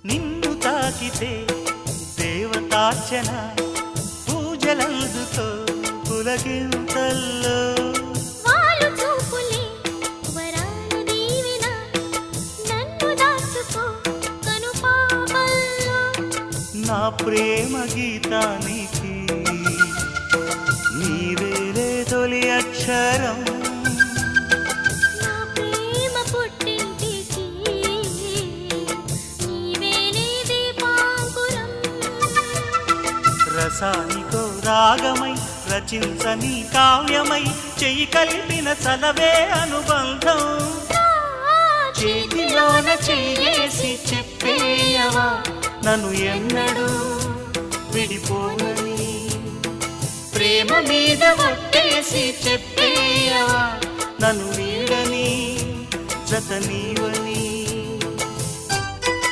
నిన్ను తాకితే దేవతార్చన పూజలందుతో పులకింతల్లో వాళ్ళు చూపులే వరాల దీవెన నన్ను దాచుకో కనుపాపల్లో నా ప్రేమ గీతానికి నీవేలే తొలి అక్షరం నా ప్రేమ పుట్టింటికి నీవేలే దీపాంకురం రసానికో రాగమై రచించని కావ్యమై చెయ్యి కలిపిన చలవే అనుబంధం చేతిలోన చేసి చెప్పేయవా నన్ను ఎన్నడూ విడిపోనని ప్రేమ మీద ఒట్టేసి చెప్పేయవా నన్ను వీడని జత నీవని